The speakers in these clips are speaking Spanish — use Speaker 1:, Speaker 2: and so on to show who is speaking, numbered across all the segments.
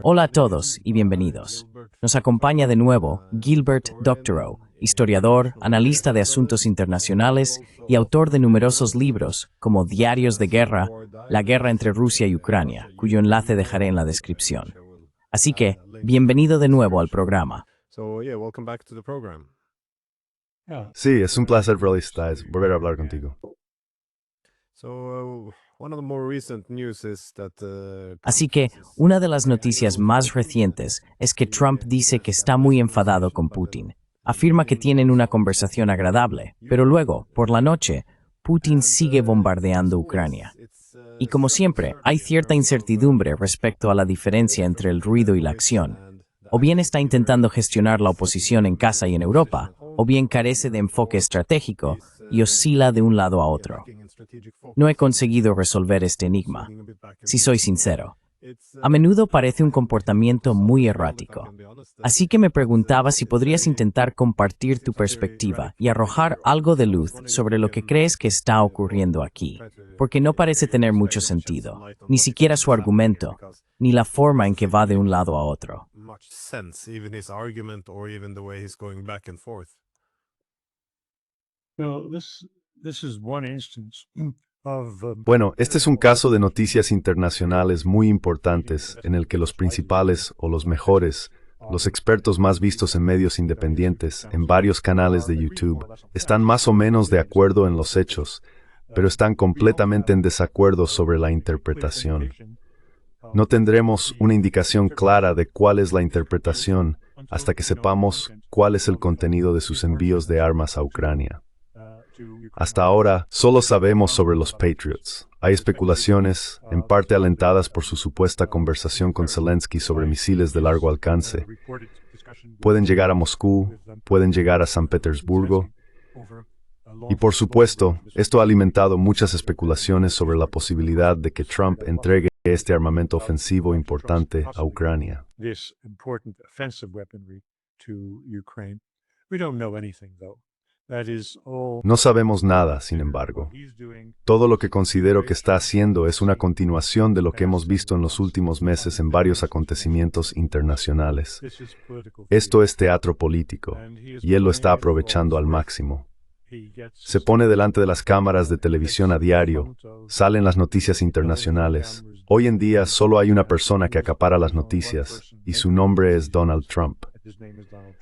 Speaker 1: Hola a todos y bienvenidos. Nos acompaña de nuevo Gilbert Doctorow, historiador, analista de asuntos internacionales y autor de numerosos libros como Diarios de Guerra, La guerra entre Rusia y Ucrania, cuyo enlace dejaré en la descripción. Así que, bienvenido de nuevo al programa.
Speaker 2: Sí, es un placer, volver a hablar contigo.
Speaker 1: Así que, una de las noticias más recientes es que Trump dice que está muy enfadado con Putin. Afirma que tienen una conversación agradable, pero luego, por la noche, Putin sigue bombardeando Ucrania. Y como siempre, hay cierta incertidumbre respecto a la diferencia entre el ruido y la acción. O bien está intentando gestionar la oposición en casa y en Europa, o bien carece de enfoque estratégico y oscila de un lado a otro. No he conseguido resolver este enigma, si soy sincero. A menudo parece un comportamiento muy errático. Así que me preguntaba si podrías intentar compartir tu perspectiva y arrojar algo de luz sobre lo que crees que está ocurriendo aquí, porque no parece tener mucho sentido, ni siquiera su argumento, ni la forma en que va de un lado a otro.
Speaker 2: Bueno, este es un caso de noticias internacionales muy importantes en el que los principales o los mejores, los expertos más vistos en medios independientes, en varios canales de YouTube, están más o menos de acuerdo en los hechos, pero están completamente en desacuerdo sobre la interpretación. No tendremos una indicación clara de cuál es la interpretación hasta que sepamos cuál es el contenido de sus envíos de armas a Ucrania. Hasta ahora, solo sabemos sobre los Patriots. Hay especulaciones, en parte alentadas por su supuesta conversación con Zelensky sobre misiles de largo alcance. Pueden llegar a Moscú, pueden llegar a San Petersburgo. Y por supuesto, esto ha alimentado muchas especulaciones sobre la posibilidad de que Trump entregue este armamento ofensivo importante a Ucrania. No sabemos nada, sin embargo. Todo lo que considero que está haciendo es una continuación de lo que hemos visto en los últimos meses en varios acontecimientos internacionales. Esto es teatro político, y él lo está aprovechando al máximo. Se pone delante de las cámaras de televisión a diario, salen las noticias internacionales. Hoy en día solo hay una persona que acapara las noticias, y su nombre es Donald Trump.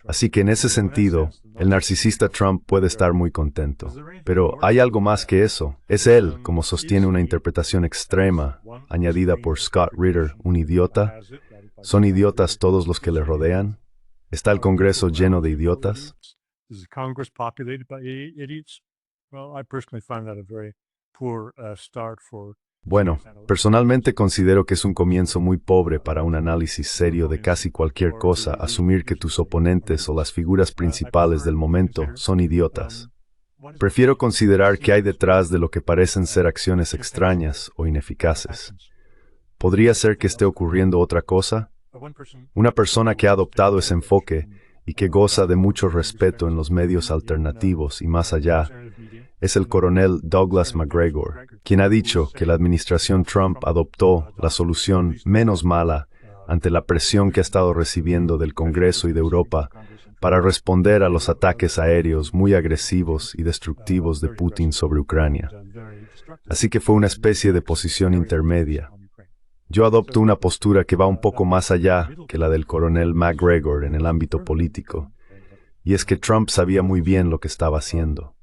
Speaker 2: Así que en ese sentido, el narcisista Trump puede estar muy contento. Pero hay algo más que eso. Es él, como sostiene una interpretación extrema, añadida por Scott Ritter, un idiota. ¿Son idiotas todos los que le rodean? ¿Está el Congreso lleno de idiotas? Bueno, personalmente considero que es un comienzo muy pobre para un análisis serio de casi cualquier cosa asumir que tus oponentes o las figuras principales del momento son idiotas. Prefiero considerar que hay detrás de lo que parecen ser acciones extrañas o ineficaces. ¿Podría ser que esté ocurriendo otra cosa? Una persona que ha adoptado ese enfoque y que goza de mucho respeto en los medios alternativos y más allá, es el coronel Douglas Macgregor, quien ha dicho que la administración Trump adoptó la solución menos mala ante la presión que ha estado recibiendo del Congreso y de Europa para responder a los ataques aéreos muy agresivos y destructivos de Putin sobre Ucrania. Así que fue una especie de posición intermedia. Yo adopto una postura que va un poco más allá que la del coronel Macgregor en el ámbito político, y es que Trump sabía muy bien lo que estaba haciendo.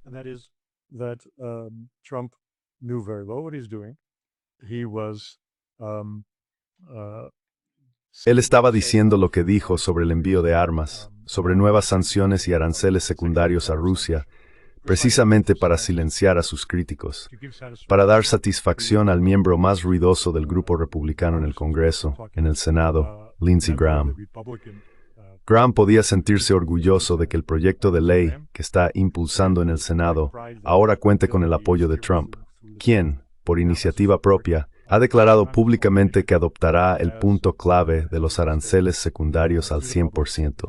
Speaker 2: Él estaba diciendo lo que dijo sobre el envío de armas, sobre nuevas sanciones y aranceles secundarios a Rusia, precisamente para silenciar a sus críticos, para dar satisfacción al miembro más ruidoso del grupo republicano en el Congreso, en el Senado, Lindsey Graham. Graham podía sentirse orgulloso de que el proyecto de ley que está impulsando en el Senado ahora cuente con el apoyo de Trump, quien, por iniciativa propia, ha declarado públicamente que adoptará el punto clave de los aranceles secundarios al 100%.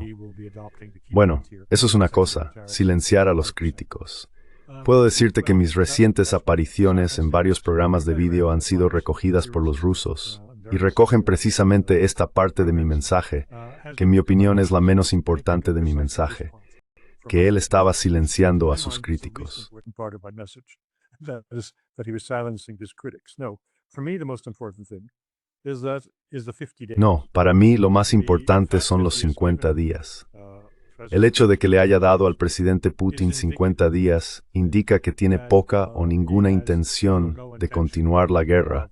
Speaker 2: Bueno, eso es una cosa, silenciar a los críticos. Puedo decirte que mis recientes apariciones en varios programas de vídeo han sido recogidas por los rusos. y recogen precisamente esta parte de mi mensaje, que en mi opinión es la menos importante de mi mensaje, que él estaba silenciando a sus críticos. No, para mí lo más importante son los 50 días. El hecho de que le haya dado al presidente Putin 50 días indica que tiene poca o ninguna intención de continuar la guerra,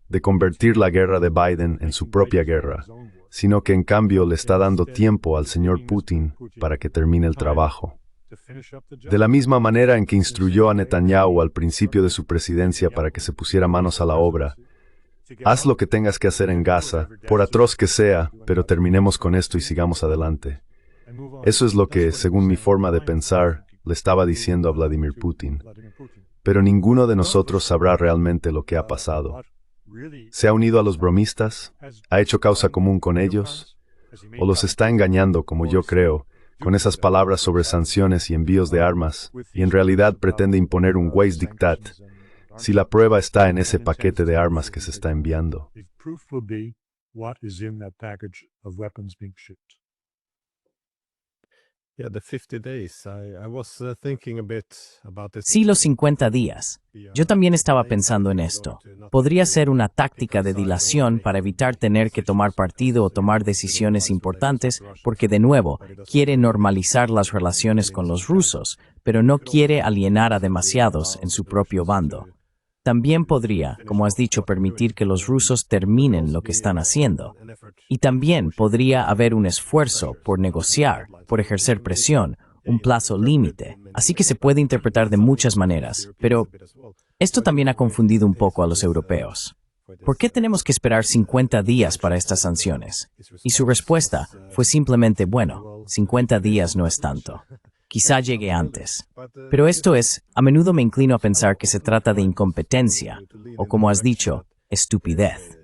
Speaker 2: de convertir la guerra de Biden en su propia guerra, sino que en cambio le está dando tiempo al señor Putin para que termine el trabajo. De la misma manera en que instruyó a Netanyahu al principio de su presidencia para que se pusiera manos a la obra, haz lo que tengas que hacer en Gaza, por atroz que sea, pero terminemos con esto y sigamos adelante. Eso es lo que, según mi forma de pensar, le estaba diciendo a Vladimir Putin. Pero ninguno de nosotros sabrá realmente lo que ha pasado. ¿Se ha unido a los bromistas? ¿Ha hecho causa común con ellos? ¿O los está engañando, como yo creo, con esas palabras sobre sanciones y envíos de armas, y en realidad pretende imponer un Weis diktat, si la prueba está en ese paquete de armas que se está enviando?
Speaker 1: Sí, los 50 días. Yo también estaba pensando en esto. Podría ser una táctica de dilación para evitar tener que tomar partido o tomar decisiones importantes, porque de nuevo, quiere normalizar las relaciones con los rusos, pero no quiere alienar a demasiados en su propio bando. También podría, como has dicho, permitir que los rusos terminen lo que están haciendo. Y también podría haber un esfuerzo por negociar, por ejercer presión, un plazo límite. Así que se puede interpretar de muchas maneras. Pero esto también ha confundido un poco a los europeos. ¿Por qué tenemos que esperar 50 días para estas sanciones? Y su respuesta fue simplemente, bueno, 50 días no es tanto. Quizá llegue antes. Pero esto es, a menudo me inclino a pensar que se trata de incompetencia, o como has dicho, estupidez.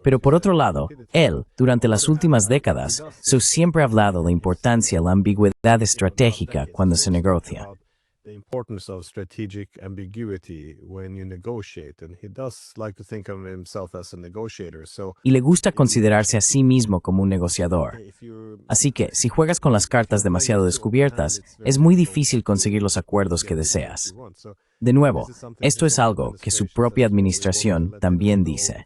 Speaker 1: Pero por otro lado, él, durante las últimas décadas, siempre ha hablado de la importancia de la ambigüedad estratégica cuando se negocia. Y le gusta considerarse a sí mismo como un negociador. Así que, si juegas con las cartas demasiado descubiertas, es muy difícil conseguir los acuerdos que deseas. De nuevo, esto es algo que su propia administración también dice.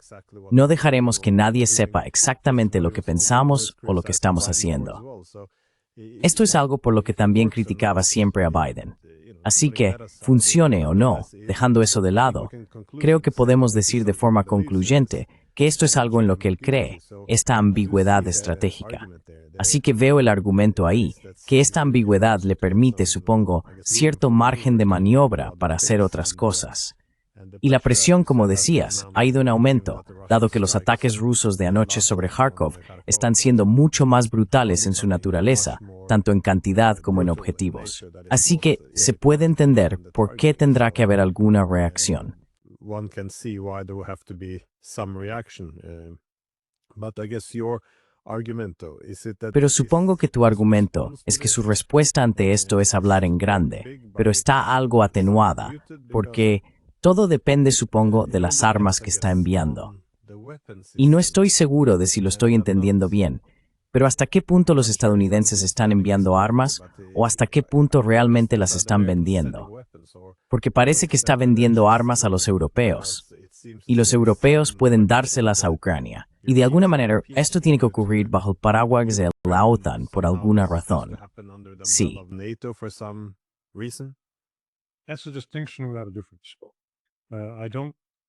Speaker 1: No dejaremos que nadie sepa exactamente lo que pensamos o lo que estamos haciendo. Esto es algo por lo que también criticaba siempre a Biden. Así que, funcione o no, dejando eso de lado, creo que podemos decir de forma concluyente que esto es algo en lo que él cree, esta ambigüedad estratégica. Así que veo el argumento ahí, que esta ambigüedad le permite, supongo, cierto margen de maniobra para hacer otras cosas. Y la presión, como decías, ha ido en aumento, dado que los ataques rusos de anoche sobre Kharkov están siendo mucho más brutales en su naturaleza, tanto en cantidad como en objetivos. Así que se puede entender por qué tendrá que haber alguna reacción. Pero supongo que tu argumento es que su respuesta ante esto es hablar en grande, pero está algo atenuada, porque todo depende, supongo, de las armas que está enviando. Y no estoy seguro de si lo estoy entendiendo bien, pero ¿hasta qué punto los estadounidenses están enviando armas o hasta qué punto realmente las están vendiendo? Porque parece que está vendiendo armas a los europeos, y los europeos pueden dárselas a Ucrania. Y de alguna manera, esto tiene que ocurrir bajo el paraguas de la OTAN por alguna razón. Sí.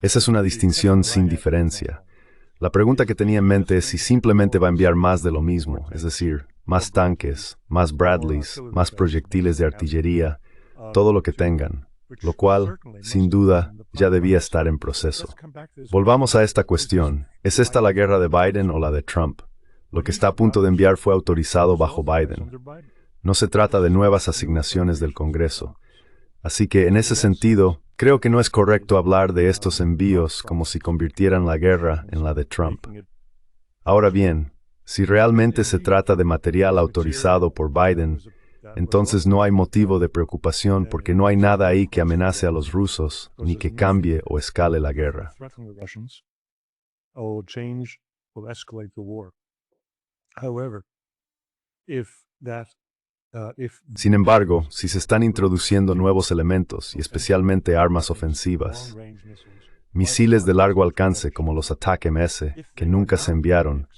Speaker 2: Esa es una distinción sin diferencia. La pregunta que tenía en mente es si simplemente va a enviar más de lo mismo, es decir, más tanques, más Bradleys, más proyectiles de artillería, todo lo que tengan, lo cual, sin duda, ya debía estar en proceso. Volvamos a esta cuestión. ¿Es esta la guerra de Biden o la de Trump? Lo que está a punto de enviar fue autorizado bajo Biden. No se trata de nuevas asignaciones del Congreso. Así que, en ese sentido, creo que no es correcto hablar de estos envíos como si convirtieran la guerra en la de Trump. Ahora bien, si realmente se trata de material autorizado por Biden, entonces no hay motivo de preocupación porque no hay nada ahí que amenace a los rusos ni que cambie o escale la guerra.
Speaker 3: or change will escalate the war. However, if
Speaker 2: Sin embargo, si se están introduciendo nuevos elementos y especialmente armas ofensivas, misiles de largo alcance como los ATACMS, que nunca se enviaron,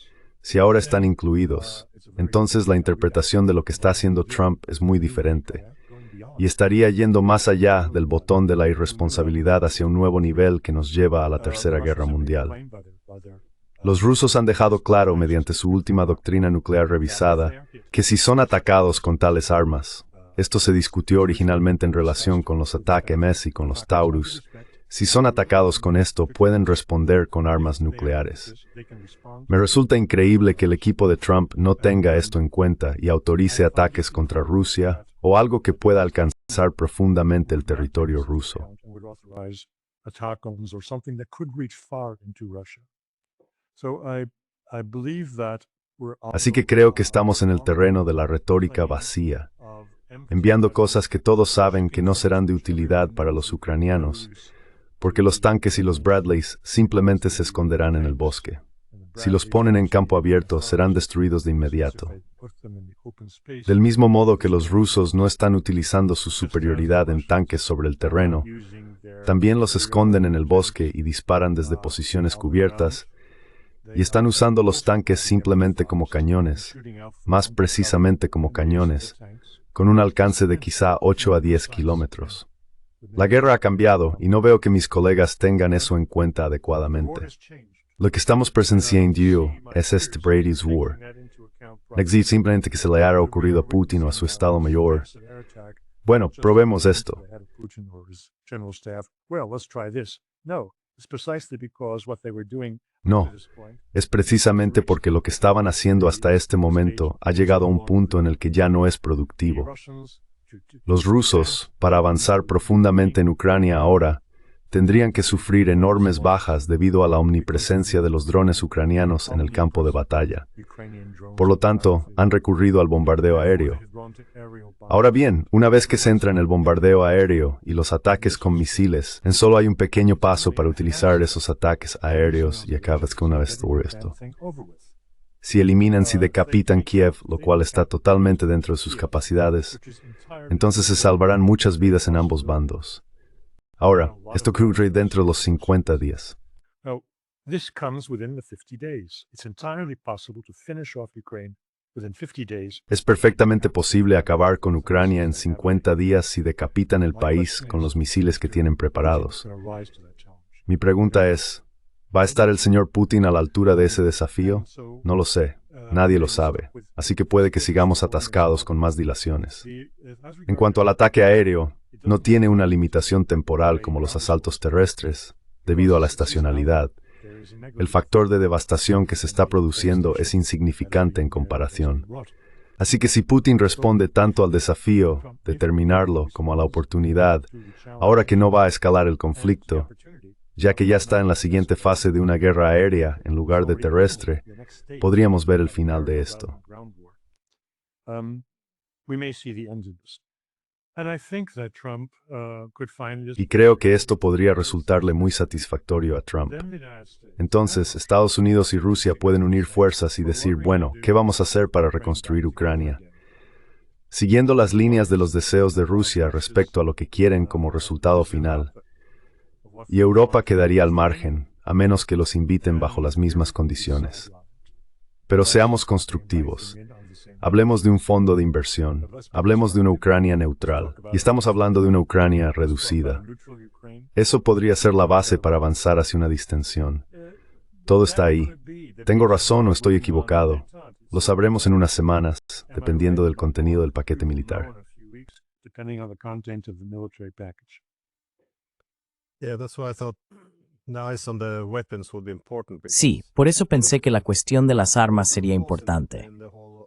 Speaker 2: si ahora están incluidos, entonces la interpretación de lo que está haciendo Trump es muy diferente y estaría yendo más allá del botón de la irresponsabilidad hacia un nuevo nivel que nos lleva a la Tercera Guerra Mundial. Los rusos han dejado claro mediante su última doctrina nuclear revisada que si son atacados con tales armas, esto se discutió originalmente en relación con los ATACMS y con los Taurus, si son atacados con esto pueden responder con armas nucleares. Me resulta increíble que el equipo de Trump no tenga esto en cuenta y autorice ataques contra Rusia o algo que pueda alcanzar profundamente el territorio ruso. Así que creo que estamos en el terreno de la retórica vacía, enviando cosas que todos saben que no serán de utilidad para los ucranianos, porque los tanques y los Bradleys simplemente se esconderán en el bosque. Si los ponen en campo abierto, serán destruidos de inmediato. Del mismo modo que los rusos no están utilizando su superioridad en tanques sobre el terreno, también los esconden en el bosque y disparan desde posiciones cubiertas, y están usando los tanques simplemente como cañones, más precisamente como cañones, con un alcance de quizá 8 a 10 kilómetros. La guerra ha cambiado y no veo que mis colegas tengan eso en cuenta adecuadamente. Lo que estamos presenciando es este Brady's War. No existe simplemente que se le haya ocurrido a Putin o a su Estado Mayor. Bueno, probemos esto. No, es precisamente porque lo que estaban haciendo hasta este momento ha llegado a un punto en el que ya no es productivo. Los rusos, para avanzar profundamente en Ucrania ahora, tendrían que sufrir enormes bajas debido a la omnipresencia de los drones ucranianos en el campo de batalla. Por lo tanto, han recurrido al bombardeo aéreo. Ahora bien, una vez que se entra en el bombardeo aéreo y los ataques con misiles, en solo hay un pequeño paso para utilizar esos ataques aéreos y acabas con una vez todo esto. Si eliminan, si decapitan Kiev, lo cual está totalmente dentro de sus capacidades, entonces se salvarán muchas vidas en ambos bandos. Ahora, esto ocurre dentro de los 50 días. Es perfectamente posible acabar con Ucrania en 50 días si decapitan el país con los misiles que tienen preparados. Mi pregunta es, ¿va a estar el señor Putin a la altura de ese desafío? No lo sé. Nadie lo sabe. Así que puede que sigamos atascados con más dilaciones. En cuanto al ataque aéreo, no tiene una limitación temporal como los asaltos terrestres, debido a la estacionalidad. El factor de devastación que se está produciendo es insignificante en comparación. Así que si Putin responde tanto al desafío de terminarlo como a la oportunidad, ahora que no va a escalar el conflicto, ya que ya está en la siguiente fase de una guerra aérea en lugar de terrestre, podríamos ver el final de esto. Y creo que esto podría resultarle muy satisfactorio a Trump. Entonces, Estados Unidos y Rusia pueden unir fuerzas y decir, bueno, ¿qué vamos a hacer para reconstruir Ucrania? Siguiendo las líneas de los deseos de Rusia respecto a lo que quieren como resultado final. Y Europa quedaría al margen, a menos que los inviten bajo las mismas condiciones. Pero seamos constructivos. Hablemos de un fondo de inversión. Hablemos de una Ucrania neutral. Y estamos hablando de una Ucrania reducida. Eso podría ser la base para avanzar hacia una distensión. Todo está ahí. ¿Tengo razón o estoy equivocado? Lo sabremos en unas semanas, dependiendo del contenido del paquete militar.
Speaker 1: Sí, por eso pensé que la cuestión de las armas sería importante.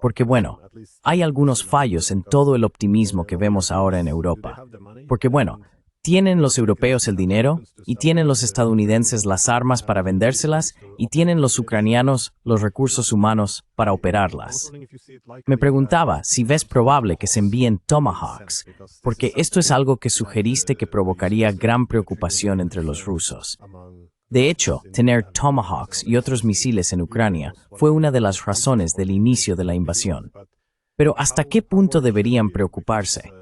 Speaker 1: Porque bueno, hay algunos fallos en todo el optimismo que vemos ahora en Europa. Porque bueno, tienen los europeos el dinero, y tienen los estadounidenses las armas para vendérselas, y tienen los ucranianos los recursos humanos para operarlas. Me preguntaba si ves probable que se envíen Tomahawks, porque esto es algo que sugeriste que provocaría gran preocupación entre los rusos. De hecho, tener Tomahawks y otros misiles en Ucrania fue una de las razones del inicio de la invasión. Pero ¿hasta qué punto deberían preocuparse?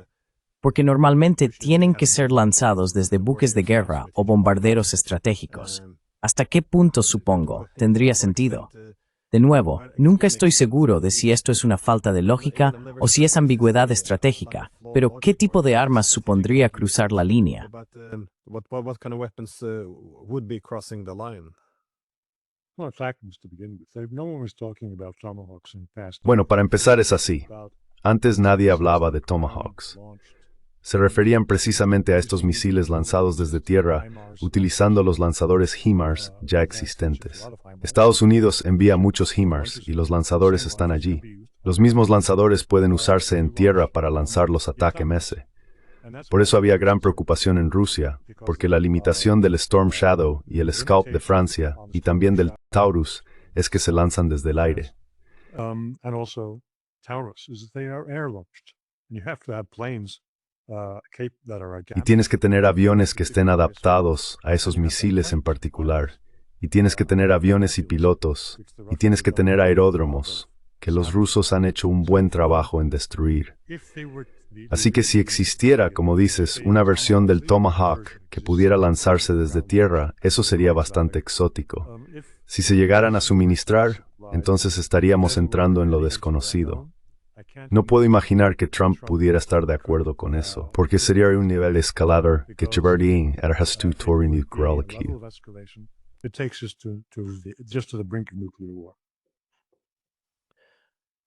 Speaker 1: Porque normalmente tienen que ser lanzados desde buques de guerra o bombarderos estratégicos. ¿Hasta qué punto, supongo, tendría sentido? De nuevo, nunca estoy seguro de si esto es una falta de lógica o si es ambigüedad estratégica, pero ¿qué tipo de armas supondría cruzar la línea?
Speaker 4: What kind of weapons would be crossing the line?
Speaker 3: Well, ATACMS to begin with. No one was talking about Tomahawks in the past.
Speaker 2: Bueno, para empezar es así. Antes nadie hablaba de Tomahawks. Se referían precisamente a estos misiles lanzados desde tierra, utilizando los lanzadores HIMARS ya existentes. Estados Unidos envía muchos HIMARS y los lanzadores están allí. Los mismos lanzadores pueden usarse en tierra para lanzar los ATACMS. Por eso había gran preocupación en Rusia, porque la limitación del Storm Shadow y el Scalp de Francia, y también del Taurus, es que se lanzan desde el aire.
Speaker 3: And also Taurus is that they are air-launched. And you have to have planes that are
Speaker 2: Y tienes que tener aviones que estén adaptados a esos misiles en particular. Y tienes que tener aviones y pilotos. Y tienes que tener aeródromos, que los rusos han hecho un buen trabajo en destruir. Así que si existiera, como dices, una versión del Tomahawk que pudiera lanzarse desde tierra, eso sería bastante exótico. Si se llegaran a suministrar, entonces estaríamos entrando en lo desconocido. No puedo imaginar que Trump pudiera estar de acuerdo con eso, porque sería un nivel escalador que Chevardien er has to touring nuclear.
Speaker 3: It takes us just to the brink of nuclear war.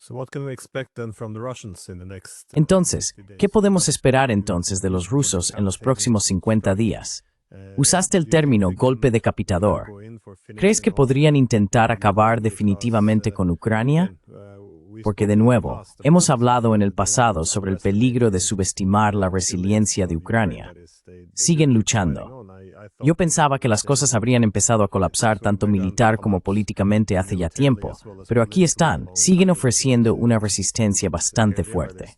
Speaker 4: So what can we expect then from the Russians in the next
Speaker 1: Entonces,
Speaker 4: 50 days?
Speaker 1: ¿qué podemos esperar entonces de los rusos en los próximos 50 días? Usaste el término golpe decapitador. ¿Crees que podrían intentar acabar definitivamente con Ucrania? Porque de nuevo, hemos hablado en el pasado sobre el peligro de subestimar la resiliencia de Ucrania. Siguen luchando. Yo pensaba que las cosas habrían empezado a colapsar tanto militar como políticamente hace ya tiempo, pero aquí están, siguen ofreciendo una resistencia bastante fuerte.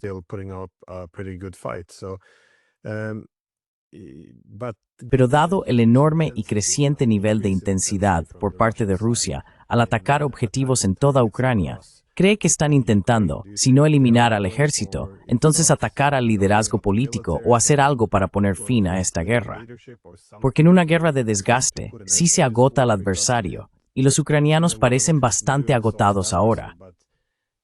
Speaker 1: Pero dado el enorme y creciente nivel de intensidad por parte de Rusia al atacar objetivos en toda Ucrania, cree que están intentando, si no eliminar al ejército, entonces atacar al liderazgo político o hacer algo para poner fin a esta guerra. Porque en una guerra de desgaste, sí se agota al adversario, y los ucranianos parecen bastante agotados ahora.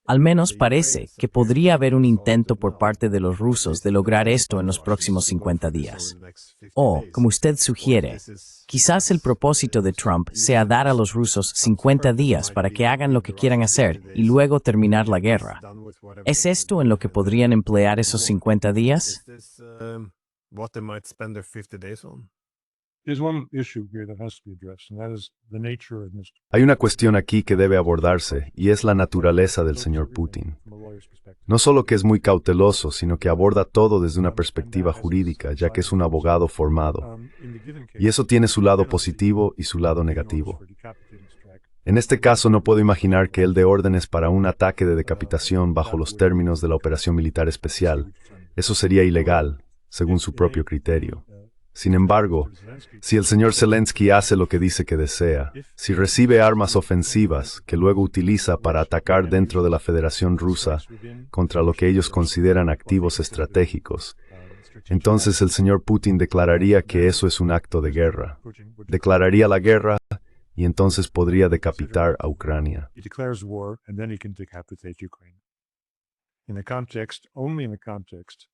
Speaker 1: Al menos parece que podría haber un intento por parte de los rusos de lograr esto en los próximos 50 días. O, como usted sugiere, quizás el propósito de Trump sea dar a los rusos 50 días para que hagan lo que quieran hacer y luego terminar la guerra. ¿Es esto en lo que podrían emplear esos 50 días?
Speaker 3: There's one issue here that has to be addressed, and that is the nature of Mr.
Speaker 2: Hay una cuestión aquí que debe abordarse, y es la naturaleza del señor Putin. No solo que es muy cauteloso, sino que aborda todo desde una perspectiva jurídica, ya que es un abogado formado. Y eso tiene su lado positivo y su lado negativo. En este caso no puedo imaginar que él dé órdenes para un ataque de decapitación bajo los términos de la operación militar especial. Eso sería ilegal, según su propio criterio. Sin embargo, si el señor Zelensky hace lo que dice que desea, si recibe armas ofensivas que luego utiliza para atacar dentro de la Federación Rusa contra lo que ellos consideran activos estratégicos, entonces el señor Putin declararía que eso es un acto de guerra. Declararía la guerra y entonces podría decapitar a Ucrania.
Speaker 3: He declares war, and then he can decapitate Ukraine. In the context, only in the context.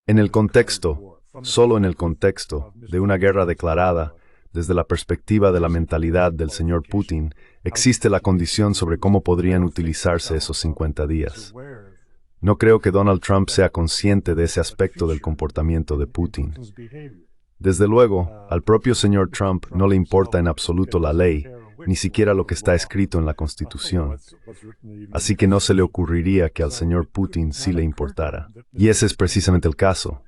Speaker 2: En el contexto, solo en el contexto de una guerra declarada, desde la perspectiva de la mentalidad del señor Putin, existe la condición sobre cómo podrían utilizarse esos 50 días. No creo que Donald Trump sea consciente de ese aspecto del comportamiento de Putin. Desde luego, al propio señor Trump no le importa en absoluto la ley, ni siquiera lo que está escrito en la Constitución. Así que no se le ocurriría que al señor Putin sí le importara. Y ese es precisamente el caso.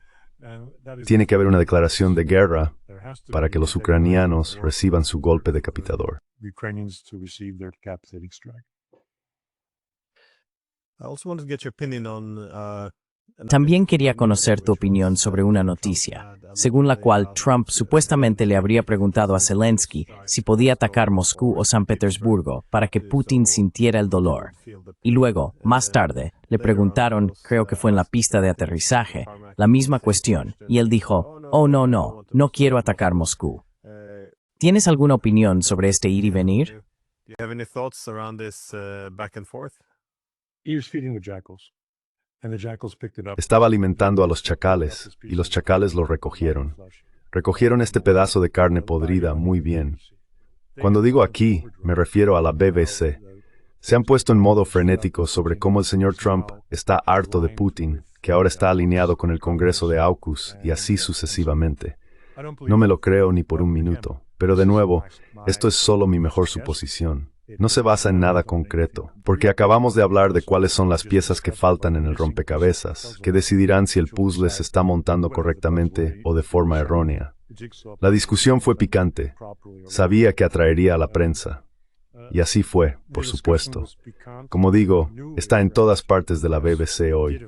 Speaker 2: Tiene que haber una declaración de guerra para que los ucranianos reciban su golpe decapitador.
Speaker 4: I also wanted to get your opinion on
Speaker 1: También quería conocer tu opinión sobre una noticia, según la cual Trump supuestamente le habría preguntado a Zelensky si podía atacar Moscú o San Petersburgo para que Putin sintiera el dolor. Y luego, más tarde, le preguntaron, creo que fue en la pista de aterrizaje, la misma cuestión, y él dijo, oh no quiero atacar Moscú. ¿Tienes alguna opinión sobre este ir y venir?
Speaker 4: Do you have any thoughts around this back and forth?
Speaker 3: He was feeding the jackals, and the jackals picked it up.
Speaker 2: Estaba alimentando a los chacales, y los chacales lo recogieron. Recogieron este pedazo de carne podrida muy bien. Cuando digo aquí, me refiero a la BBC. Se han puesto en modo frenético sobre cómo el señor Trump está harto de Putin, que ahora está alineado con el Congreso de AUKUS, y así sucesivamente. No me lo creo ni por un minuto, pero de nuevo, esto es solo mi mejor suposición. No se basa en nada concreto, porque acabamos de hablar de cuáles son las piezas que faltan en el rompecabezas, que decidirán si el puzzle se está montando correctamente o de forma errónea. La discusión fue picante. Sabía que atraería a la prensa. Y así fue, por supuesto. Como digo, está en todas partes de la BBC hoy.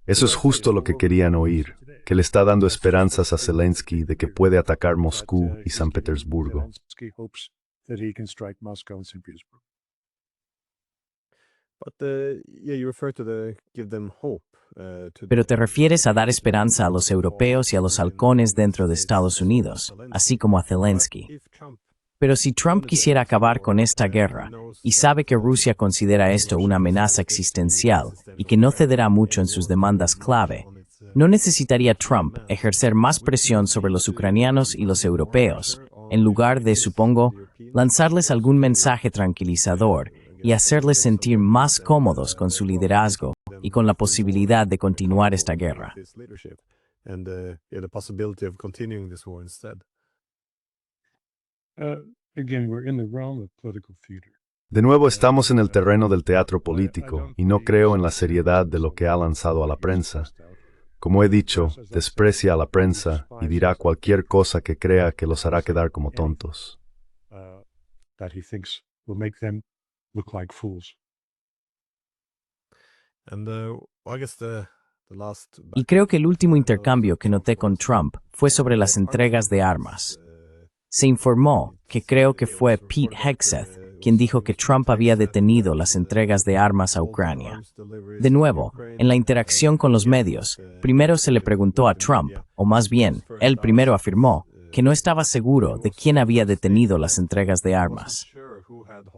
Speaker 2: Eso es justo lo que querían oír, que le está dando esperanzas a Zelensky de que puede atacar Moscú y San Petersburgo.
Speaker 4: But yeah, you refer to the give them hope.
Speaker 1: Pero te refieres a dar esperanza a los europeos y a los halcones dentro de Estados Unidos, así como a Zelensky. Pero si Trump quisiera acabar con esta guerra, y sabe que Rusia considera esto una amenaza existencial y que no cederá mucho en sus demandas clave, ¿no necesitaría Trump ejercer más presión sobre los ucranianos y los europeos, en lugar de, supongo, lanzarles algún mensaje tranquilizador y hacerles sentir más cómodos con su liderazgo y con la posibilidad de continuar esta guerra?
Speaker 4: And yeah, the possibility of continuing this war instead.
Speaker 3: Again, we're in the realm of political theater.
Speaker 2: De nuevo estamos en el terreno del teatro político, y no creo en la seriedad de lo que ha lanzado a la prensa. Como he dicho, desprecia a la prensa y dirá cualquier cosa que crea que los hará quedar como tontos.
Speaker 3: That he thinks will make them look like fools.
Speaker 4: And I guess the last.
Speaker 1: Y creo que el último intercambio que noté con Trump fue sobre las entregas de armas. Se informó que creo que fue Pete Hegseth quien dijo que Trump había detenido las entregas de armas a Ucrania. De nuevo, en la interacción con los medios, primero se le preguntó a Trump, o más bien, él primero afirmó, que no estaba seguro de quién había detenido las entregas de armas.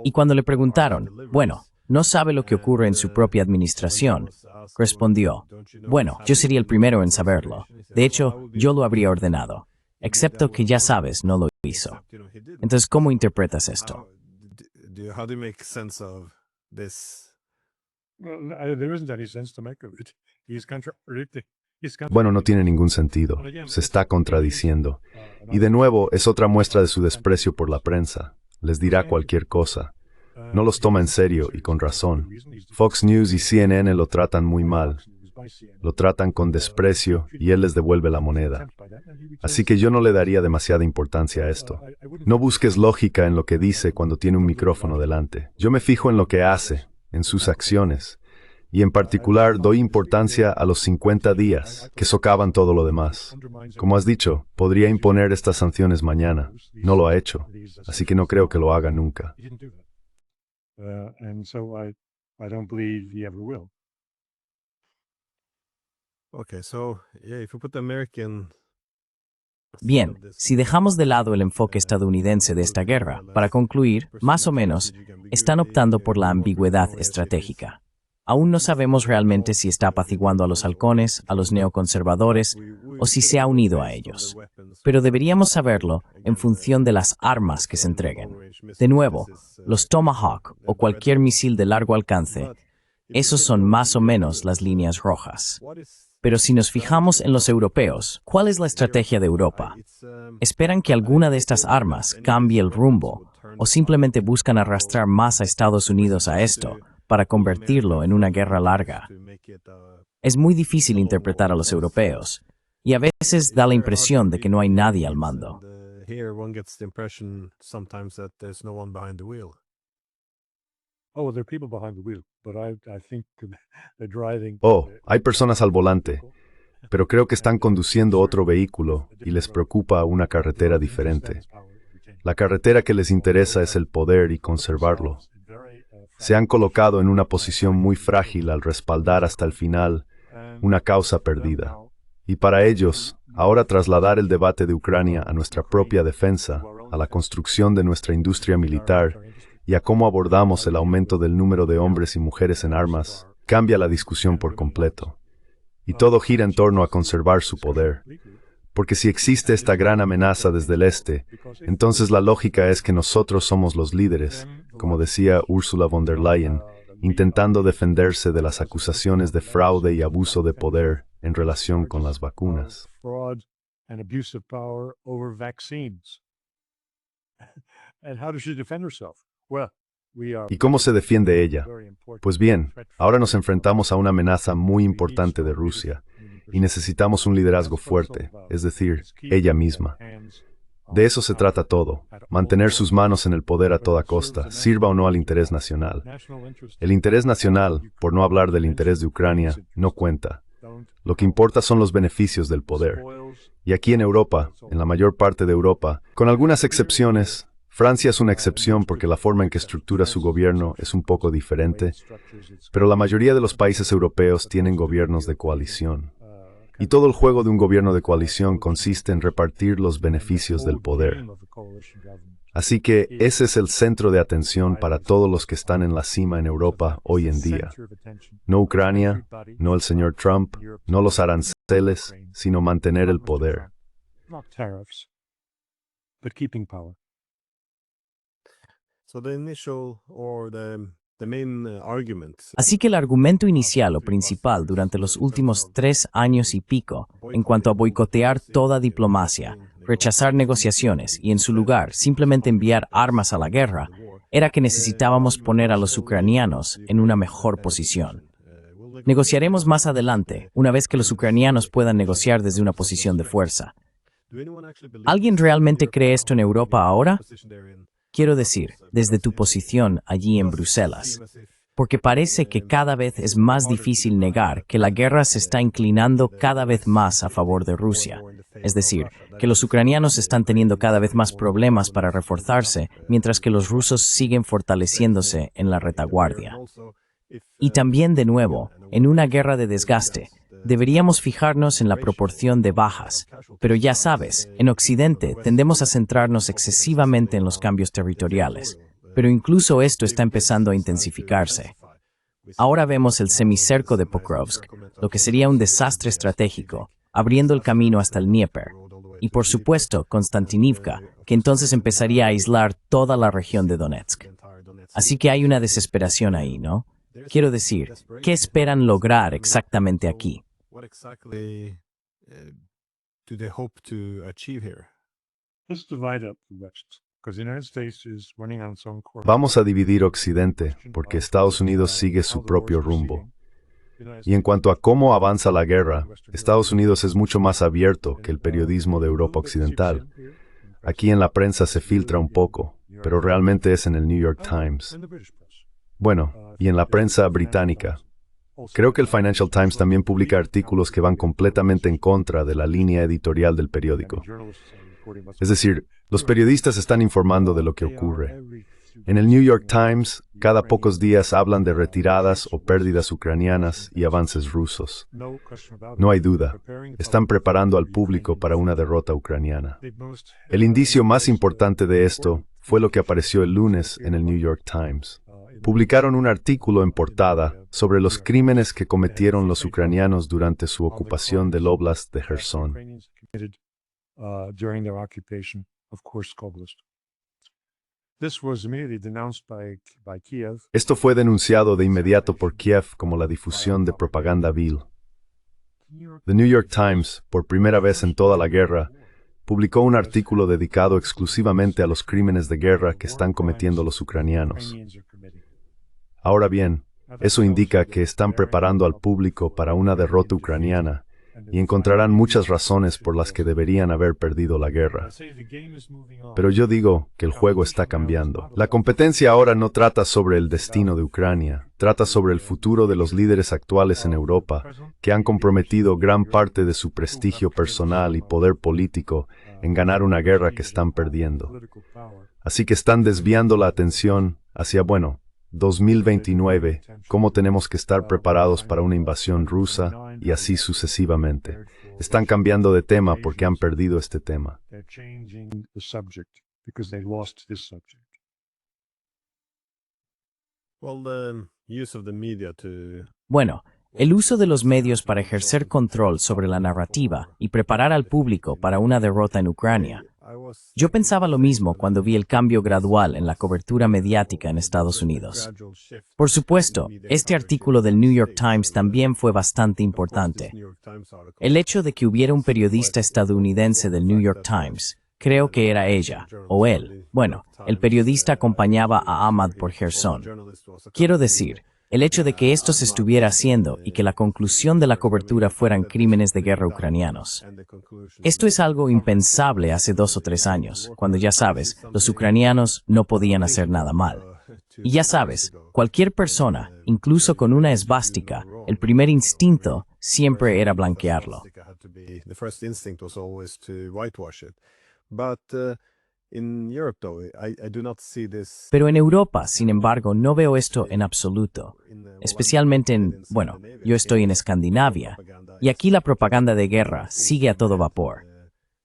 Speaker 1: Y cuando le preguntaron, bueno, ¿no sabe lo que ocurre en su propia administración?, respondió, bueno, yo sería el primero en saberlo. De hecho, yo lo habría ordenado. Excepto que ya sabes, no lo hizo. Entonces, ¿cómo interpretas esto?
Speaker 4: How do you make sense of this?
Speaker 3: Well, there isn't any sense to make of it. He's contradicting.
Speaker 2: Bueno, no tiene ningún sentido. Se está contradiciendo. Y de nuevo, es otra muestra de su desprecio por la prensa. Les dirá cualquier cosa. No los toma en serio y con razón. Fox News y CNN lo tratan muy mal. Lo tratan con desprecio y él les devuelve la moneda. Así que yo no le daría demasiada importancia a esto. No busques lógica en lo que dice cuando tiene un micrófono delante. Yo me fijo en lo que hace, en sus acciones. Y en particular doy importancia a los 50 días, que socavan todo lo demás. Como has dicho, podría imponer estas sanciones mañana. No lo ha hecho, así que no creo que lo haga nunca.
Speaker 3: And so I don't believe he ever will.
Speaker 4: Okay, so yeah, if you put the American.
Speaker 1: Bien, si dejamos de lado el enfoque estadounidense de esta guerra, para concluir, más o menos, están optando por la ambigüedad estratégica. Aún no sabemos realmente si está apaciguando a los halcones, a los neoconservadores, o si se ha unido a ellos. Pero deberíamos saberlo en función de las armas que se entreguen. De nuevo, los Tomahawk o cualquier misil de largo alcance, esos son más o menos las líneas rojas. Pero si nos fijamos en los europeos, ¿cuál es la estrategia de Europa? ¿Esperan que alguna de estas armas cambie el rumbo o simplemente buscan arrastrar más a Estados Unidos a esto para convertirlo en una guerra larga? Es muy difícil interpretar a los europeos y a veces da la impresión de que no hay nadie al mando.
Speaker 3: Oh, there are people behind the wheel, but I think they're driving.
Speaker 2: Oh, hay personas al volante, pero creo que están conduciendo otro vehículo y les preocupa una carretera diferente. La carretera que les interesa es el poder y conservarlo. Se han colocado en una posición muy frágil al respaldar hasta el final una causa perdida. Y para ellos, ahora trasladar el debate de Ucrania a nuestra propia defensa, a la construcción de nuestra industria militar y a cómo abordamos el aumento del número de hombres y mujeres en armas, cambia la discusión por completo. Y todo gira en torno a conservar su poder. Porque si existe esta gran amenaza desde el este, entonces la lógica es que nosotros somos los líderes, como decía Ursula von der Leyen, intentando defenderse de las acusaciones de fraude y abuso de poder en relación con las vacunas.
Speaker 3: Fraud and abuse of power over vaccines. And how does she defend herself? Well, we are
Speaker 2: ¿Y cómo se defiende ella? Pues bien, ahora nos enfrentamos a una amenaza muy importante de Rusia y necesitamos un liderazgo fuerte, es decir, ella misma. De eso se trata todo, mantener sus manos en el poder a toda costa, sirva o no al interés nacional. El interés nacional, por no hablar del interés de Ucrania, no cuenta. Lo que importa son los beneficios del poder. Y aquí en Europa, en la mayor parte de Europa, con algunas excepciones, Francia es una excepción porque la forma en que estructura su gobierno es un poco diferente, pero la mayoría de los países europeos tienen gobiernos de coalición. Y todo el juego de un gobierno de coalición consiste en repartir los beneficios del poder. Así que ese es el centro de atención para todos los que están en la cima en Europa hoy en día. No Ucrania, no el señor Trump, no los aranceles, sino mantener el poder.
Speaker 3: not tariffs, but keeping power.
Speaker 4: So the initial or the main argument.
Speaker 1: Así que el argumento inicial o principal durante los últimos 3 años y pico, en cuanto a boicotear toda diplomacia, rechazar negociaciones y en su lugar simplemente enviar armas a la guerra, era que necesitábamos poner a los ucranianos en una mejor posición. Negociaremos más adelante, una vez que los ucranianos puedan negociar desde una posición de fuerza. ¿Alguien realmente cree esto en Europa ahora? Quiero decir, desde tu posición allí en Bruselas. Porque parece que cada vez es más difícil negar que la guerra se está inclinando cada vez más a favor de Rusia. Es decir, que los ucranianos están teniendo cada vez más problemas para reforzarse, mientras que los rusos siguen fortaleciéndose en la retaguardia. Y también, de nuevo, en una guerra de desgaste, deberíamos fijarnos en la proporción de bajas, pero ya sabes, en Occidente tendemos a centrarnos excesivamente en los cambios territoriales, pero incluso esto está empezando a intensificarse. Ahora vemos el semicerco de Pokrovsk, lo que sería un desastre estratégico, abriendo el camino hasta el Dnieper, y por supuesto Konstantinivka, que entonces empezaría a aislar toda la región de Donetsk. Así que hay una desesperación ahí, ¿no? Quiero decir, ¿qué esperan lograr exactamente aquí?
Speaker 4: What exactly do they hope to achieve here?
Speaker 3: Let's divide up the West, because the United States is running on its own course.
Speaker 2: Vamos a dividir Occidente, porque Estados Unidos sigue su propio rumbo. Y en cuanto a cómo avanza la guerra, Estados Unidos es mucho más abierto que el periodismo de Europa Occidental. Aquí en la prensa se filtra un poco, pero realmente es en el New York Times. Bueno, y en la prensa británica. Creo que el Financial Times también publica artículos que van completamente en contra de la línea editorial del periódico. Es decir, los periodistas están informando de lo que ocurre. En el New York Times, cada pocos días hablan de retiradas o pérdidas ucranianas y avances rusos. No hay duda, están preparando al público para una derrota ucraniana. El indicio más importante de esto fue lo que apareció el lunes en el New York Times. Publicaron un artículo en portada sobre los crímenes que cometieron los ucranianos durante su ocupación del Oblast de Kherson.
Speaker 3: During their occupation of Kursk Oblast. This was immediately denounced by Kiev.
Speaker 2: Esto fue denunciado de inmediato por Kiev como la difusión de propaganda vil. The New York Times, por primera vez en toda la guerra, publicó un artículo dedicado exclusivamente a los crímenes de guerra que están cometiendo los ucranianos. Ahora bien, eso indica que están preparando al público para una derrota ucraniana y encontrarán muchas razones por las que deberían haber perdido la guerra. Pero yo digo que el juego está cambiando. La competencia ahora no trata sobre el destino de Ucrania, trata sobre el futuro de los líderes actuales en Europa, que han comprometido gran parte de su prestigio personal y poder político en ganar una guerra que están perdiendo. Así que están desviando la atención hacia, 2029, cómo tenemos que estar preparados para una invasión rusa y así sucesivamente. Están cambiando de tema porque han perdido este tema.
Speaker 4: Well, the use of the media to
Speaker 1: Bueno, el uso de los medios para ejercer control sobre la narrativa y preparar al público para una derrota en Ucrania. Yo pensaba lo mismo cuando vi el cambio gradual en la cobertura mediática en Estados Unidos. Por supuesto, este artículo del New York Times también fue bastante importante. El hecho de que hubiera un periodista estadounidense del New York Times, creo que era ella, o él. Bueno, el periodista acompañaba a Ahmad por Kherson. Quiero decir, el hecho de que esto se estuviera haciendo y que la conclusión de la cobertura fueran crímenes de guerra ucranianos. Esto es algo impensable hace 2 o 3 años, cuando ya sabes, los ucranianos no podían hacer nada mal. Y ya sabes, cualquier persona, incluso con una esvástica, el primer instinto siempre era blanquearlo.
Speaker 4: The first instinct was always to whitewash it. But in Europe, though, I do not see this.
Speaker 1: Pero en Europa, sin embargo, no veo esto en absoluto. Especialmente yo estoy en Escandinavia, y aquí la propaganda de guerra sigue a todo vapor.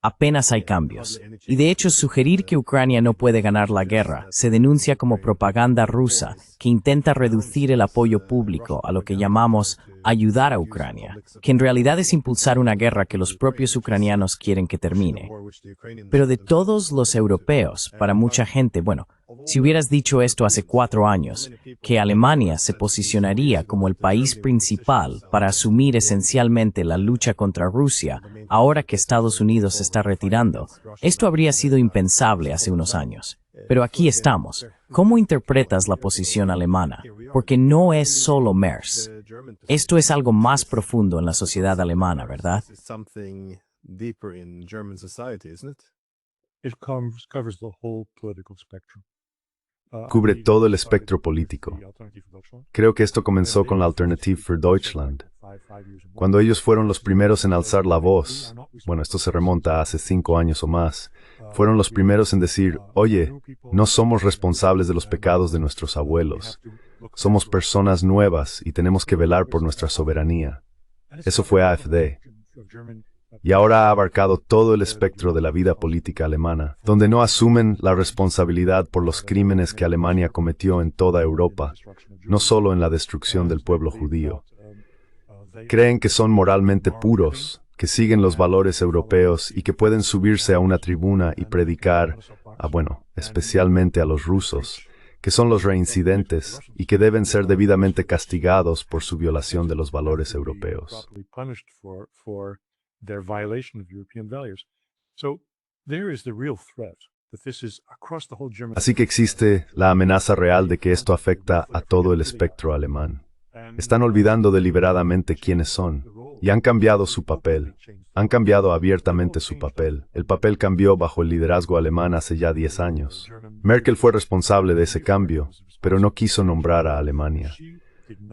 Speaker 1: Apenas hay cambios. Y de hecho, sugerir que Ucrania no puede ganar la guerra se denuncia como propaganda rusa que intenta reducir el apoyo público a lo que llamamos ayudar a Ucrania, que en realidad es impulsar una guerra que los propios ucranianos quieren que termine. Pero de todos los europeos, para mucha gente, si hubieras dicho esto hace 4 años, que Alemania se posicionaría como el país principal para asumir esencialmente la lucha contra Rusia, ahora que Estados Unidos se está retirando, esto habría sido impensable hace unos años. Pero aquí estamos. ¿Cómo interpretas la posición alemana? Porque no es solo MERS. Esto es algo más profundo en la sociedad alemana, ¿verdad?
Speaker 4: Something deeper in German society, isn't it?
Speaker 3: It covers the whole political spectrum.
Speaker 2: Cubre todo el espectro político. Creo que esto comenzó con la Alternative for Deutschland. Cuando ellos fueron los primeros en alzar la voz, esto se remonta a hace 5 años o más, fueron los primeros en decir, oye, no somos responsables de los pecados de nuestros abuelos. Somos personas nuevas y tenemos que velar por nuestra soberanía. Eso fue AfD. Y ahora ha abarcado todo el espectro de la vida política alemana, donde no asumen la responsabilidad por los crímenes que Alemania cometió en toda Europa, no solo en la destrucción del pueblo judío. Creen que son moralmente puros, que siguen los valores europeos y que pueden subirse a una tribuna y predicar especialmente a los rusos, que son los reincidentes y que deben ser debidamente castigados por su violación de los valores europeos.
Speaker 3: Their violation of European values. So there is the real threat that this is across the whole German.
Speaker 2: Así que existe la amenaza real de que esto afecta a todo el espectro alemán. Están olvidando deliberadamente quiénes son y han cambiado su papel. Han cambiado abiertamente su papel. El papel cambió bajo el liderazgo alemán hace ya 10 años. Merkel fue responsable de ese cambio, pero no quiso nombrar a Alemania.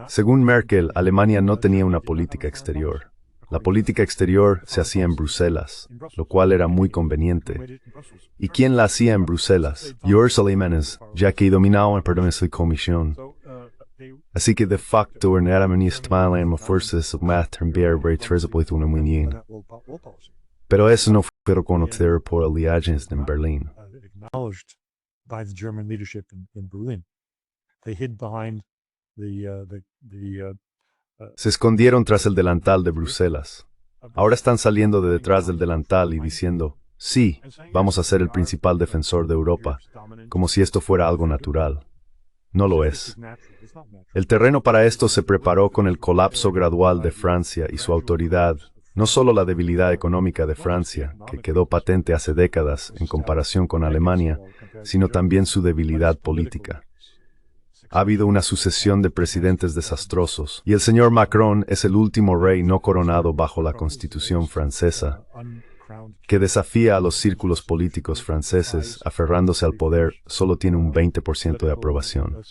Speaker 2: Según Merkel, Alemania no tenía una política exterior. La política exterior se hacía en Bruselas, lo cual era muy conveniente. ¿Y quién la hacía en Bruselas? Ursula Jiménez, ya que dominaba la comisión. Así que de facto en Alemania estaban las fuerzas pero eso no fue reconocido por aliados en Berlín.
Speaker 3: Acknowledged by the German leadership in Berlin. They hid behind
Speaker 2: Se escondieron tras el delantal de Bruselas. Ahora están saliendo de detrás del delantal y diciendo, sí, vamos a ser el principal defensor de Europa, como si esto fuera algo natural. No lo es. El terreno para esto se preparó con el colapso gradual de Francia y su autoridad, no solo la debilidad económica de Francia, que quedó patente hace décadas en comparación con Alemania, sino también su debilidad política. Ha habido una sucesión de presidentes desastrosos, y el señor Macron es el último rey no coronado bajo la Constitución francesa, que desafía a los círculos políticos franceses, aferrándose al poder, solo tiene un 20% de aprobación.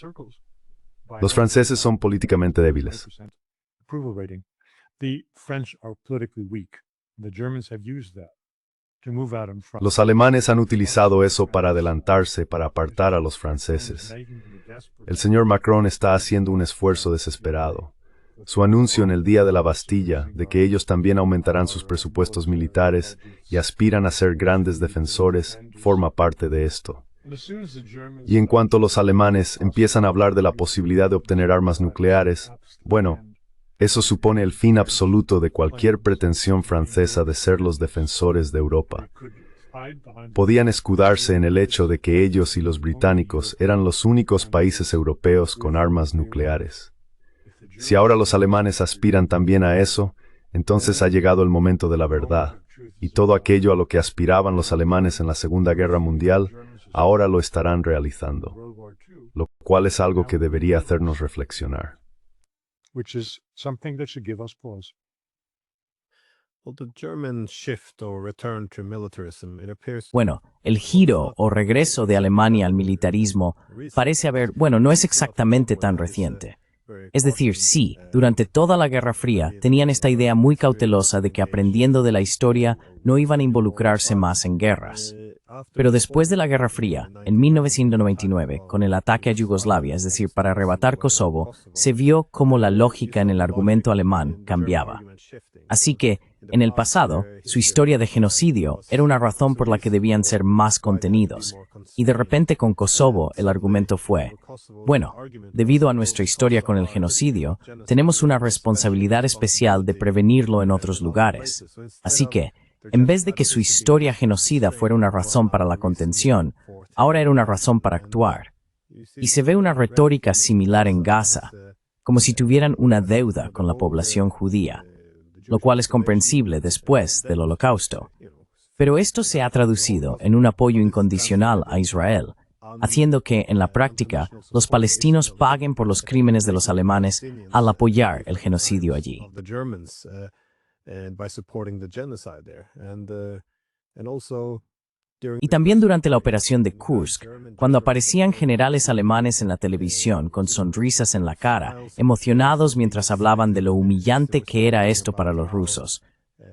Speaker 2: Los franceses son políticamente débiles. Los alemanes han utilizado eso para adelantarse, para apartar a los franceses. El señor Macron está haciendo un esfuerzo desesperado. Su anuncio en el día de la Bastilla de que ellos también aumentarán sus presupuestos militares y aspiran a ser grandes defensores forma parte de esto. Y en cuanto los alemanes empiezan a hablar de la posibilidad de obtener armas nucleares, bueno, eso supone el fin absoluto de cualquier pretensión francesa de ser los defensores de Europa. Podían escudarse en el hecho de que ellos y los británicos eran los únicos países europeos con armas nucleares. Si ahora los alemanes aspiran también a eso, entonces ha llegado el momento de la verdad, y todo aquello a lo que aspiraban los alemanes en la Segunda Guerra Mundial, ahora lo estarán realizando, lo cual es algo que debería hacernos reflexionar.
Speaker 1: Bueno, el giro o regreso de Alemania al militarismo parece haber, no es exactamente tan reciente. Es decir, sí, durante toda la Guerra Fría tenían esta idea muy cautelosa de que aprendiendo de la historia no iban a involucrarse más en guerras. Pero después de la Guerra Fría, en 1999, con el ataque a Yugoslavia, es decir, para arrebatar Kosovo, se vio cómo la lógica en el argumento alemán cambiaba. Así que, en el pasado, su historia de genocidio era una razón por la que debían ser más contenidos. Y de repente con Kosovo el argumento fue, debido a nuestra historia con el genocidio, tenemos una responsabilidad especial de prevenirlo en otros lugares. Así que, en vez de que su historia genocida fuera una razón para la contención, ahora era una razón para actuar. Y se ve una retórica similar en Gaza, como si tuvieran una deuda con la población judía, lo cual es comprensible después del Holocausto. Pero esto se ha traducido en un apoyo incondicional a Israel, haciendo que, en la práctica, los palestinos paguen por los crímenes de los alemanes al apoyar el genocidio allí. Y también durante la operación de Kursk, cuando aparecían generales alemanes en la televisión con sonrisas en la cara, emocionados mientras hablaban de lo humillante que era esto para los rusos.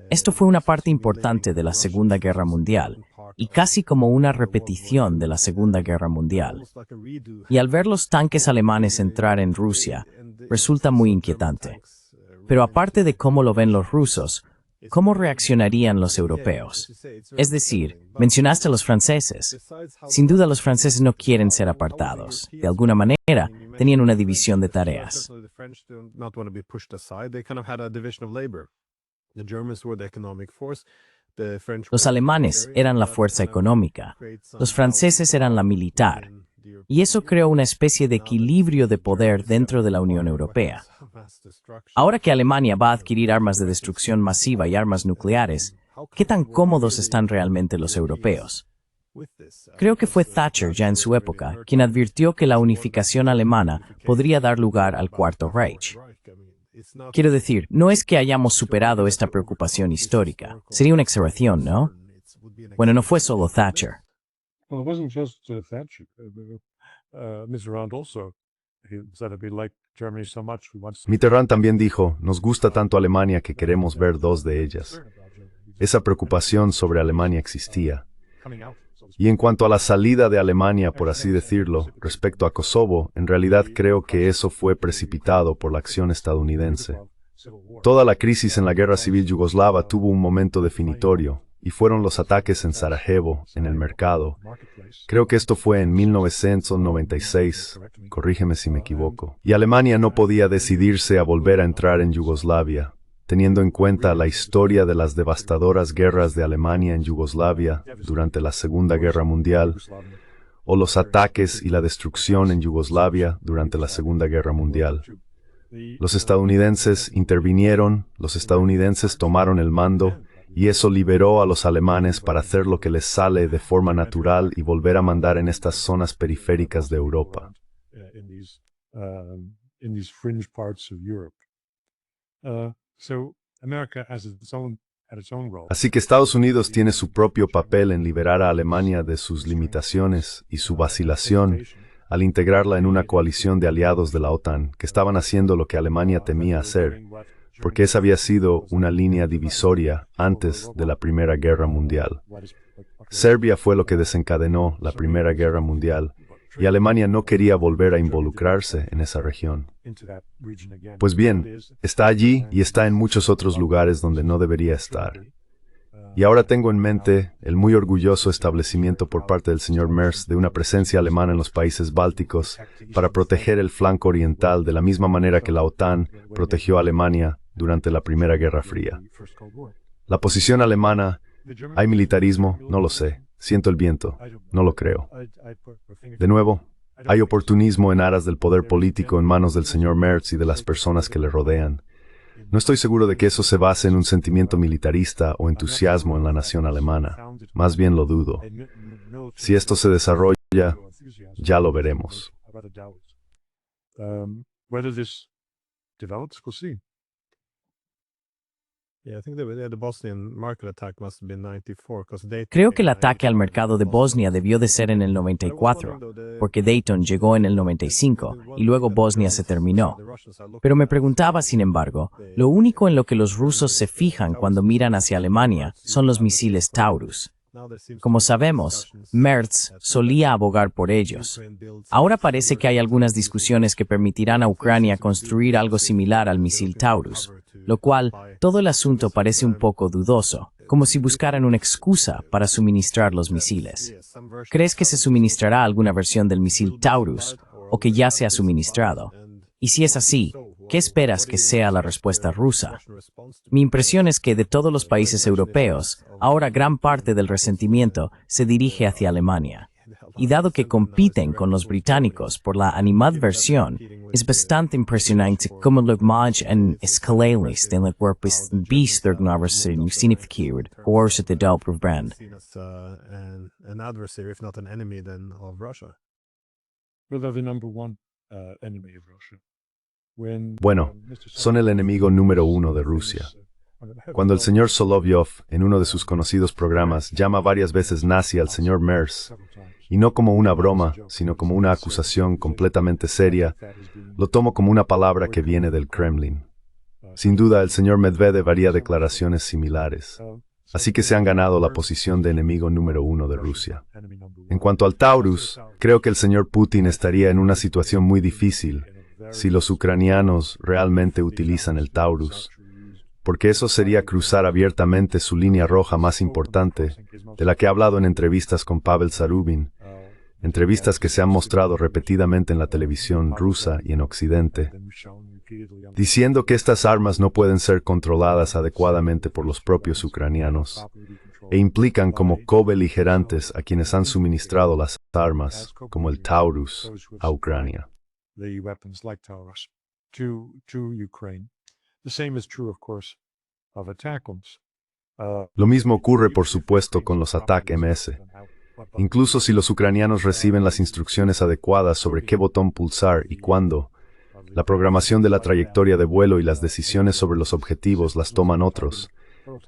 Speaker 1: Esto fue una parte importante de la Segunda Guerra Mundial, y casi como una repetición de la Segunda Guerra Mundial. Y al ver los tanques alemanes entrar en Rusia, resulta muy inquietante. Pero aparte de cómo lo ven los rusos, ¿cómo reaccionarían los europeos? Es decir, mencionaste a los franceses. Sin duda los franceses no quieren ser apartados. De alguna manera, tenían una división de tareas. Los alemanes eran la fuerza económica, los franceses eran la militar, y eso creó una especie de equilibrio de poder dentro de la Unión Europea. Ahora que Alemania va a adquirir armas de destrucción masiva y armas nucleares, ¿qué tan cómodos están realmente los europeos? Creo que fue Thatcher ya en su época quien advirtió que la unificación alemana podría dar lugar al Cuarto Reich. Quiero decir, no es que hayamos superado esta preocupación histórica. Sería una exageración, ¿no? Bueno, no fue solo Thatcher.
Speaker 3: Well, it wasn't just Thatcher. Mitterrand also. He said we like Germany so much we want to...
Speaker 2: Mitterrand también dijo, nos gusta tanto Alemania que queremos ver dos de ellas. Esa preocupación sobre Alemania existía. Y en cuanto a la salida de Alemania, por así decirlo, respecto a Kosovo, en realidad creo que eso fue precipitado por la acción estadounidense. Toda la crisis en la guerra civil yugoslava tuvo un momento definitorio, y fueron los ataques en Sarajevo, en el mercado. Creo que esto fue en 1996, corrígeme si me equivoco. Y Alemania no podía decidirse a volver a entrar en Yugoslavia, teniendo en cuenta la historia de las devastadoras guerras de Alemania en Yugoslavia durante la Segunda Guerra Mundial, o los ataques y la destrucción en Yugoslavia durante la Segunda Guerra Mundial. Los estadounidenses intervinieron, los estadounidenses tomaron el mando, y eso liberó a los alemanes para hacer lo que les sale de forma natural y volver a mandar en estas zonas periféricas de Europa.
Speaker 3: in these fringe parts of Europe. So America has had its own role.
Speaker 2: Así que Estados Unidos tiene su propio papel en liberar a Alemania de sus limitaciones y su vacilación al integrarla en una coalición de aliados de la OTAN que estaban haciendo lo que Alemania temía hacer, porque esa había sido una línea divisoria antes de la Primera Guerra Mundial. Serbia fue lo que desencadenó la Primera Guerra Mundial, y Alemania no quería volver a involucrarse en esa región. Pues bien, está allí y está en muchos otros lugares donde no debería estar. Y ahora tengo en mente el muy orgulloso establecimiento por parte del señor Merz de una presencia alemana en los países bálticos para proteger el flanco oriental de la misma manera que la OTAN protegió a Alemania durante la Primera Guerra Fría. La posición alemana, ¿hay militarismo? No lo sé. Siento el viento. No lo creo. De nuevo, hay oportunismo en aras del poder político en manos del señor Merz y de las personas que le rodean. No estoy seguro de que eso se base en un sentimiento militarista o entusiasmo en la nación alemana. Más bien lo dudo. Si esto se desarrolla, ya lo veremos.
Speaker 3: Whether this develops, we'll see.
Speaker 1: Creo que el ataque al mercado de Bosnia debió de ser en el 94, porque Dayton llegó en el 95 y luego Bosnia se terminó. Pero me preguntaba, sin embargo, lo único en lo que los rusos se fijan cuando miran hacia Alemania son los misiles Taurus. Como sabemos, Merz solía abogar por ellos. Ahora parece que hay algunas discusiones que permitirán a Ucrania construir algo similar al misil Taurus, lo cual todo el asunto parece un poco dudoso, como si buscaran una excusa para suministrar los misiles. ¿Crees que se suministrará alguna versión del misil Taurus o que ya se ha suministrado? Y si es así, ¿qué esperas que sea la respuesta rusa? Mi impresión es que de todos los países europeos, ahora gran parte del resentimiento se dirige hacia Alemania. Y dado que compiten con los británicos por la animadversión, es bastante impresionante cómo lo más en escalables de la cuerpos bisturgnarversen significated coerce the double brand.
Speaker 4: An adversary, if not an enemy, then of Russia.
Speaker 3: Well, they're the number one enemy of Russia.
Speaker 2: Bueno, son el enemigo número uno de Rusia. Cuando el señor Solovyov, en uno de sus conocidos programas, llama varias veces nazi al señor Merz, y no como una broma, sino como una acusación completamente seria, lo tomo como una palabra que viene del Kremlin. Sin duda, el señor Medvedev haría declaraciones similares. Así que se han ganado la posición de enemigo número uno de Rusia. En cuanto al Taurus, creo que el señor Putin estaría en una situación muy difícil si los ucranianos realmente utilizan el Taurus, porque eso sería cruzar abiertamente su línea roja más importante, de la que he hablado en entrevistas con Pavel Zarubin, entrevistas que se han mostrado repetidamente en la televisión rusa y en Occidente, diciendo que estas armas no pueden ser controladas adecuadamente por los propios ucranianos, e implican como cobeligerantes a quienes han suministrado las armas, como el Taurus, a Ucrania.
Speaker 3: The weapons like Taurus to Ukraine. The same is true, of course, of ATACMS.
Speaker 2: Lo mismo ocurre, por supuesto, con los ATAC-MS. Incluso si los ucranianos reciben las instrucciones adecuadas sobre qué botón pulsar y cuándo, la programación de la trayectoria de vuelo y las decisiones sobre los objetivos las toman otros,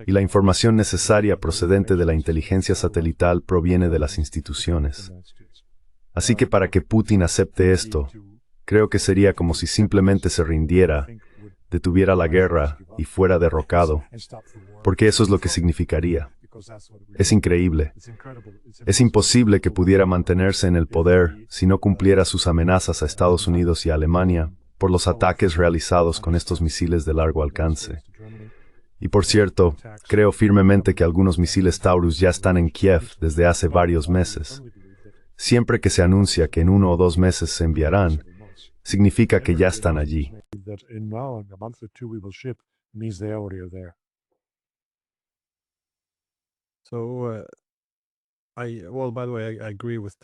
Speaker 2: y la información necesaria procedente de la inteligencia satelital proviene de las instituciones. Así que para que Putin acepte esto, creo que sería como si simplemente se rindiera, detuviera la guerra y fuera derrocado, porque eso es lo que significaría. Es increíble. Es imposible que pudiera mantenerse en el poder si no cumpliera sus amenazas a Estados Unidos y a Alemania por los ataques realizados con estos misiles de largo alcance. Y por cierto, creo firmemente que algunos misiles Taurus ya están en Kiev desde hace varios meses. Siempre que se anuncia que en 1 o 2 meses se enviarán, significa que ya están allí.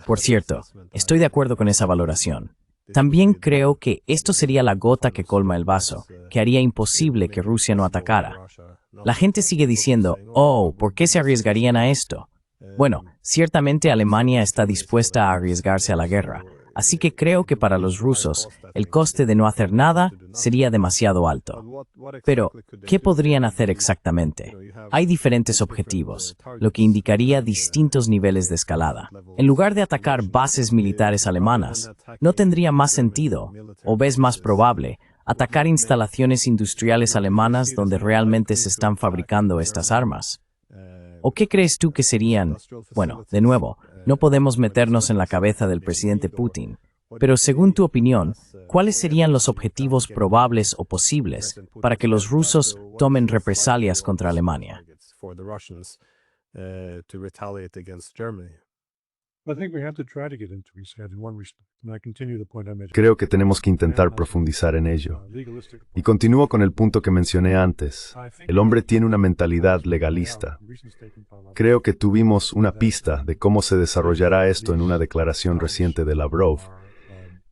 Speaker 1: Por cierto, estoy de acuerdo con esa valoración. También creo que esto sería la gota que colma el vaso, que haría imposible que Rusia no atacara. La gente sigue diciendo, oh, ¿por qué se arriesgarían a esto? Bueno, ciertamente Alemania está dispuesta a arriesgarse a la guerra, Así que creo que para los rusos, el coste de no hacer nada sería demasiado alto. Pero, ¿qué podrían hacer exactamente? Hay diferentes objetivos, lo que indicaría distintos niveles de escalada. En lugar de atacar bases militares alemanas, ¿no tendría más sentido, o ves más probable, atacar instalaciones industriales alemanas donde realmente se están fabricando estas armas? ¿O qué crees tú que serían? Bueno, de nuevo, no podemos meternos en la cabeza del presidente Putin, pero según tu opinión, ¿cuáles serían los objetivos probables o posibles para que los rusos tomen represalias contra Alemania?
Speaker 3: I think we have to try to get into his head in one respect. And I continue the point I made.
Speaker 2: Creo que tenemos que intentar profundizar en ello. Y continúo con el punto que mencioné antes. El hombre tiene una mentalidad legalista. Creo que tuvimos una pista de cómo se desarrollará esto en una declaración reciente de Lavrov,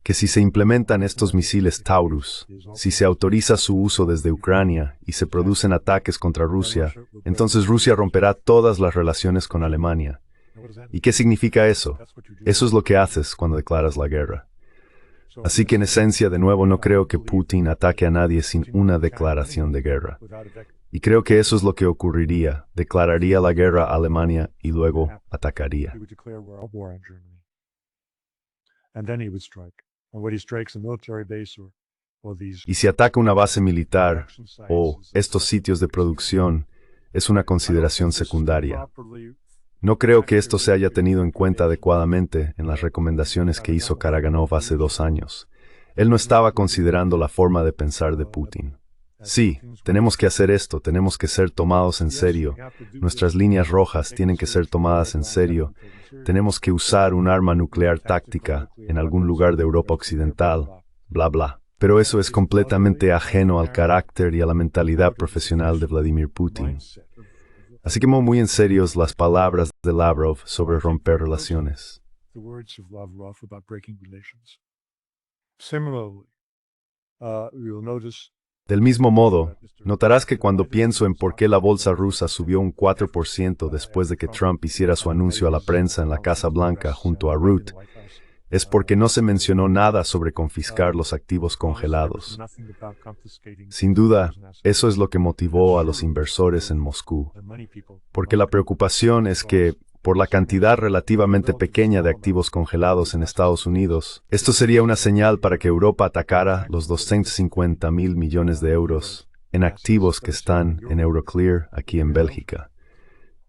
Speaker 2: que si se implementan estos misiles Taurus, si se autoriza su uso desde Ucrania y se producen ataques contra Rusia, entonces Rusia romperá todas las relaciones con Alemania. ¿Y qué significa eso? Eso es lo que haces cuando declaras la guerra. Así que en esencia, de nuevo, no creo que Putin ataque a nadie sin una declaración de guerra. Y creo que eso es lo que ocurriría. Declararía la guerra a Alemania y luego atacaría. Y si ataca una base militar o estos sitios de producción, es una consideración secundaria. No creo que esto se haya tenido en cuenta adecuadamente en las recomendaciones que hizo Karaganov hace 2 años. Él no estaba considerando la forma de pensar de Putin. Sí, tenemos que hacer esto, tenemos que ser tomados en serio. Nuestras líneas rojas tienen que ser tomadas en serio. Tenemos que usar un arma nuclear táctica en algún lugar de Europa Occidental, bla bla. Pero eso es completamente ajeno al carácter y a la mentalidad profesional de Vladimir Putin. Así que tomo muy en serio las palabras de Lavrov sobre romper relaciones. Del mismo modo, notarás que cuando pienso en por qué la bolsa rusa subió un 4% después de que Trump hiciera su anuncio a la prensa en la Casa Blanca junto a Rutte, es porque no se mencionó nada sobre confiscar los activos congelados. Sin duda, eso es lo que motivó a los inversores en Moscú, porque la preocupación es que, por la cantidad relativamente pequeña de activos congelados en Estados Unidos, esto sería una señal para que Europa atacara los 250.000 millones de euros en activos que están en Euroclear aquí en Bélgica.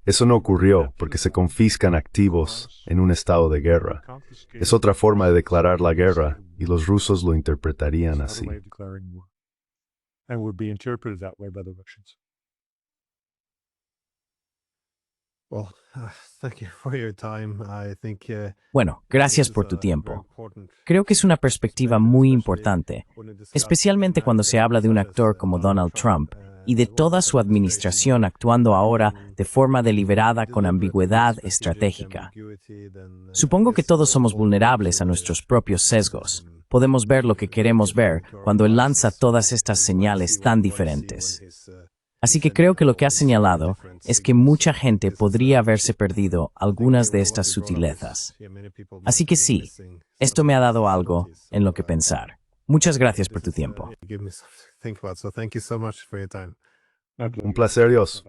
Speaker 2: Eso no ocurrió porque se confiscan activos en un estado de guerra. Es otra forma de declarar la guerra y los rusos lo interpretarían así.
Speaker 1: Bueno, gracias por tu tiempo. Creo que es una perspectiva muy importante, especialmente cuando se habla de un actor como Donald Trump y de toda su administración actuando ahora de forma deliberada con ambigüedad estratégica. Supongo que todos somos vulnerables a nuestros propios sesgos. Podemos ver lo que queremos ver cuando él lanza todas estas señales tan diferentes. Así que creo que lo que has señalado es que mucha gente podría haberse perdido algunas de estas sutilezas. Así que sí, esto me ha dado algo en lo que pensar. Muchas gracias por tu tiempo.
Speaker 2: Un placer, Dios.